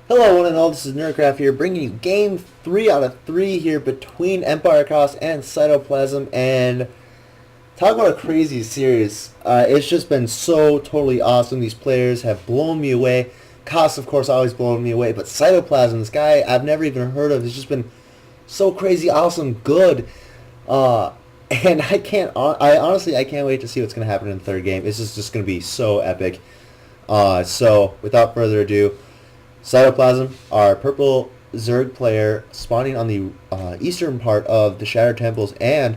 Hello, one and all. This is Nerdcraft here, bringing you Game 3 out of 3 here between EmpireKas and Cytoplasm. And talk about a crazy series. It's just been so totally awesome. These players have blown me away. Kos, of course, always blowing me away. But Cytoplasm, this guy I've never even heard of, has just been so crazy, awesome, good. Uh, and I honestly, I can't wait to see what's going to happen in the third game. This is just going to be so epic. So, without further ado, Cytoplasm, our purple Zerg player, spawning on the eastern part of the Shattered Temples, and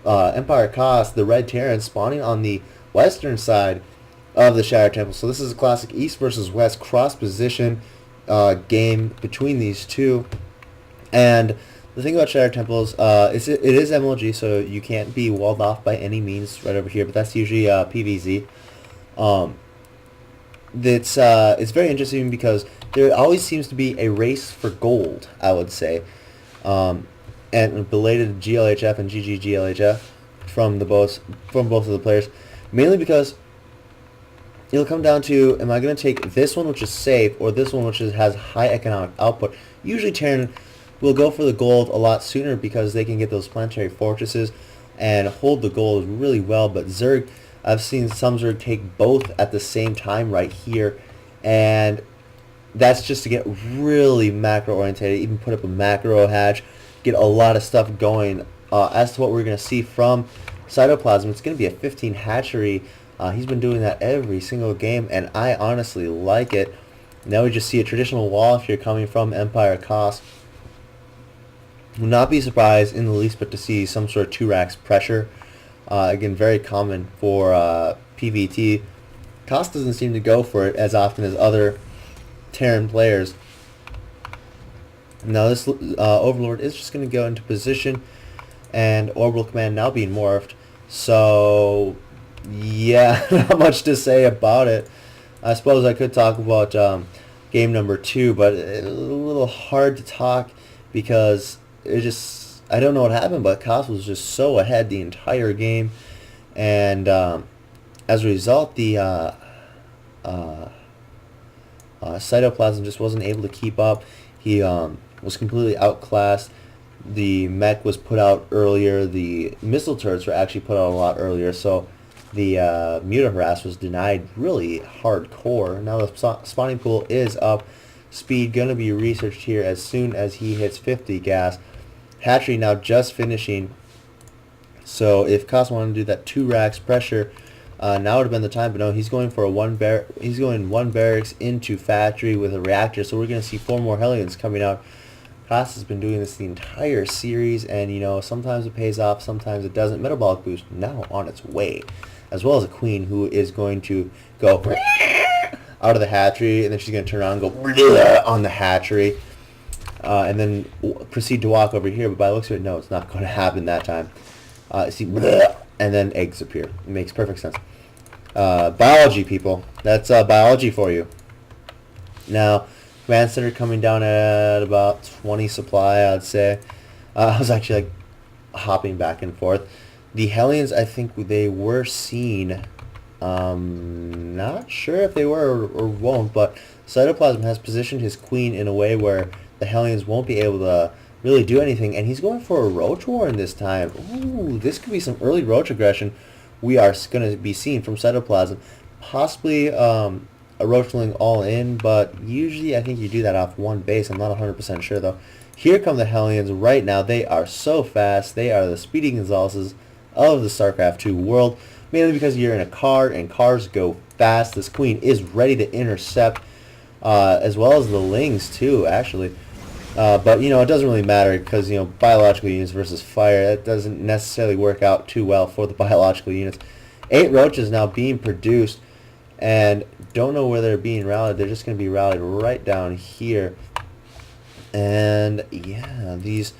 EmpireKas, the red Terran, spawning on the western side of the Shattered Temples. So this is a classic east versus west cross position game between these two. And the thing about Shattered Temples, it is MLG, so you can't be walled off by any means right over here, but that's usually PVZ. Um, it's very interesting because there always seems to be a race for gold, I would say, and belated GLHF and GGGLHF from both of the players, mainly because it'll come down to, am I going to take this one, which is safe, or this one, which has high economic output? Usually Terran will go for the gold a lot sooner because they can get those planetary fortresses and hold the gold really well, but Zerg, I've seen some Zerg take both at the same time right here, and that's just to get really macro orientated, even put up a macro hatch, get a lot of stuff going. As to what we're going to see from Cytoplasm, it's going to be a 15 hatchery. He's been doing that every single game, and I honestly like it. Now we just see a traditional wall here coming from EmpireKas. Will not be surprised in the least but to see some sort of 2 racks pressure. Again, very common for PvT. Kos doesn't seem to go for it as often as other Terran players. Now this Overlord is just going to go into position, and Orbital Command now being morphed. So, yeah, not much to say about it. I suppose I could talk about game number 2, but it's a little hard to talk because I don't know what happened, but Kos was just so ahead the entire game, and as a result, the Cytoplasm just wasn't able to keep up. He was completely outclassed. The mech was put out earlier. The missile turrets were actually put out a lot earlier, so the Muta Harass was denied really hardcore. Now the spawning pool is up. Speed going to be researched here as soon as he hits 50 gas. Hatchery now just finishing. So if Kos wanted to do that 2 racks pressure, now would have been the time, but no, he's going for a he's going 1 barracks into factory with a reactor. So we're going to see 4 more Hellions coming out. Kos has been doing this the entire series, and you know, sometimes it pays off, sometimes it doesn't. Metabolic boost now on its way, as well as a queen who is going to go out of the hatchery, and then she's going to turn around and go on the hatchery. And then proceed to walk over here, but by the looks of it, no, it's not going to happen that time. See, and then eggs appear. It makes perfect sense. Biology, people. That's biology for you. Now, Command Center coming down at about 20 supply, I'd say. I was actually like hopping back and forth. The Hellions, I think they were seen. Not sure if they were or won't, but Cytoplasm has positioned his queen in a way where the Hellions won't be able to really do anything, and he's going for a Roach Warren this time. Ooh, this could be some early Roach aggression we are going to be seeing from Cytoplasm. Possibly a Roachling all in, but usually I think you do that off 1 base. I'm not 100% sure, though. Here come the Hellions right now. They are so fast. They are the Speedy Gonzaleses of the StarCraft 2 world, mainly because you're in a car, and cars go fast. This queen is ready to intercept, as well as the Lings, too, actually. But, you know, it doesn't really matter because, you know, biological units versus fire, that doesn't necessarily work out too well for the biological units. 8 Roaches now being produced, and don't know where they're being rallied. They're just going to be rallied right down here. And, yeah, these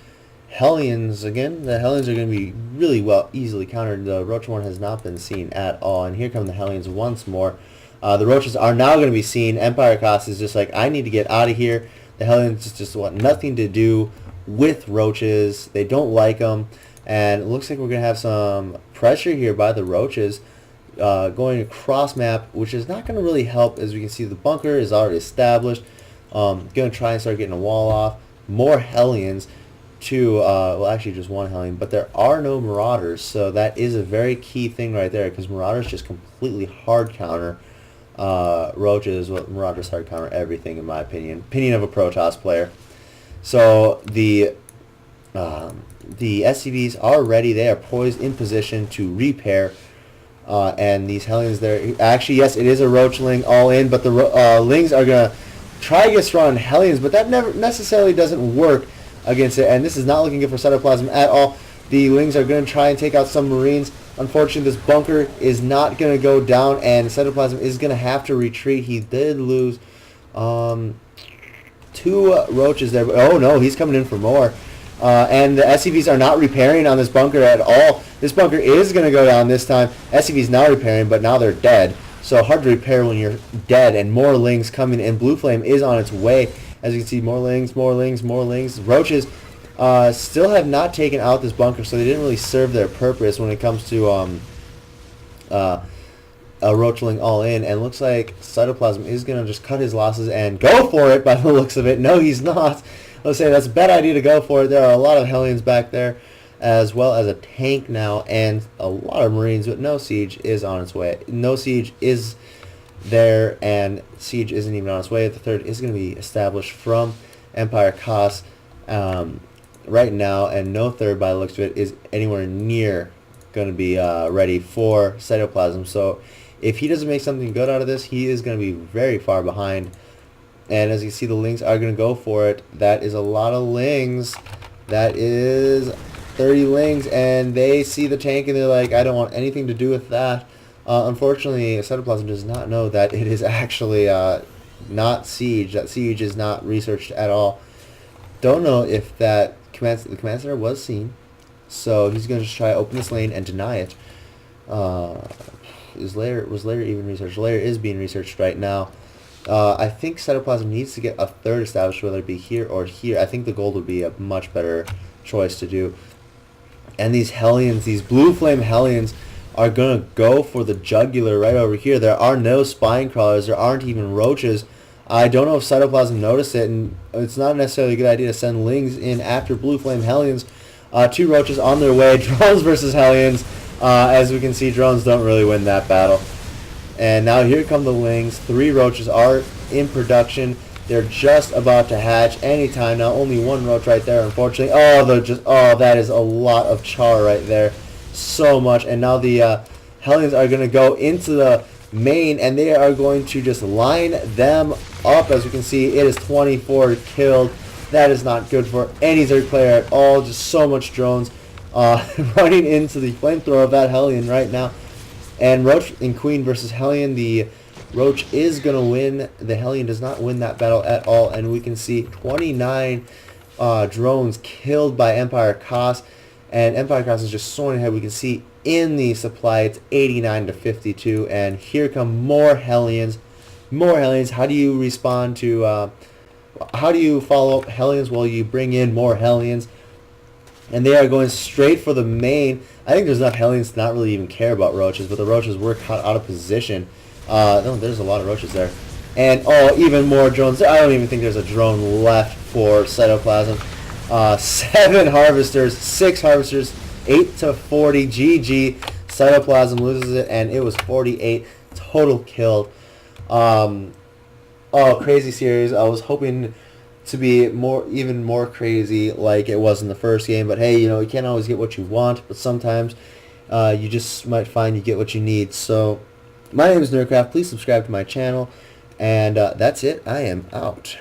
Hellions, again, the Hellions are going to be really easily countered. The Roach one has not been seen at all, and here come the Hellions once more. The Roaches are now going to be seen. EmpireKas is just like, I need to get out of here. The Hellions just want nothing to do with Roaches. They don't like them. And it looks like we're going to have some pressure here by the Roaches going across map, which is not going to really help. As we can see, the bunker is already established. Gonna try and start getting a wall off. More Hellions. Well, actually just one Hellion, but there are no Marauders, so that is a very key thing right there, because Marauders just completely hard counter Roaches. Well, Marauders hard counter everything, in my opinion of a Protoss player. So the SCVs are ready. They are poised in position to repair. And these Hellions there, actually, yes, it is a Roachling all in, but the Lings are going to try to get strong on Hellions, but that never necessarily doesn't work against it, and this is not looking good for Cytoplasm at all. The Lings are going to try and take out some Marines. Unfortunately, this bunker is not going to go down, and Cytoplasm is going to have to retreat. He did lose 2 Roaches there, but oh no, he's coming in for more. And the SCVs are not repairing on this bunker at all. This bunker is going to go down this time. SCVs now repairing, but now they're dead. So hard to repair when you're dead, and more Lings coming, and Blue Flame is on its way. As you can see, more Lings, more Lings, more Lings. Roaches still have not taken out this bunker, so they didn't really serve their purpose when it comes to a Roachling all in. And looks like Cytoplasm is going to just cut his losses and go for it by the looks of it. No, he's not. Let's say that's a bad idea to go for it. There are a lot of Hellions back there, as well as a tank now, and a lot of Marines, but no Siege is on its way. No Siege is there, and Siege isn't even on its way. The third is going to be established from EmpireKas right now, and no third, by the looks of it, is anywhere near going to be ready for Cytoplasm. So if he doesn't make something good out of this, he is going to be very far behind. And as you see, the Lings are going to go for it. That is a lot of Lings. That is 30 Lings, and they see the tank, and they're like, I don't want anything to do with that. Unfortunately, Cytoplasm does not know that it is actually not Siege. That Siege is not researched at all. Don't know if the command center was seen. So he's going to just try to open this lane and deny it. Was Lair even researched? Lair is being researched right now. I think Cytoplasm needs to get a third established, whether it be here or here. I think the gold would be a much better choice to do. And these Hellions, these Blue Flame Hellions, are going to go for the jugular right over here. There are no Spine Crawlers. There aren't even Roaches. I don't know if Cytoplasm noticed it, and it's not necessarily a good idea to send Lings in after Blue Flame Hellions. 2 Roaches on their way. Drones versus Hellions. As we can see, drones don't really win that battle. And now here come the Lings. 3 Roaches are in production. They're just about to hatch anytime now. Only 1 Roach right there, unfortunately. Oh, that is a lot of char right there. So much. And now the Hellions are going to go into the main, and they are going to just line them up. As you can see, it is 24 killed. That is not good for any Zerg player at all. Just so much drones running into the flamethrower of that Hellion right now. And Roach and Queen versus Hellion. The Roach is going to win. The Hellion does not win that battle at all. And we can see 29 drones killed by EmpireKas. And EmpireKas is just soaring ahead. We can see in the supply it's 89 to 52. And here come more Hellions. More Hellions. How do you respond to... how do you follow up Hellions? Well, you bring in more Hellions. And they are going straight for the main. I think there's enough Hellions to not really even care about Roaches, but the Roaches were caught out of position. No, there's a lot of Roaches there. And, even more drones. I don't even think there's a drone left for Cytoplasm. 7 Harvesters, 6 Harvesters, 8 to 40. GG. Cytoplasm loses it, and it was 48 total killed. Crazy series. I was hoping to be even more crazy like it was in the first game, but hey, you can't always get what you want, but sometimes you just might find you get what you need. So my name is Nerdcraft. Please subscribe to my channel, and that's it. I am out.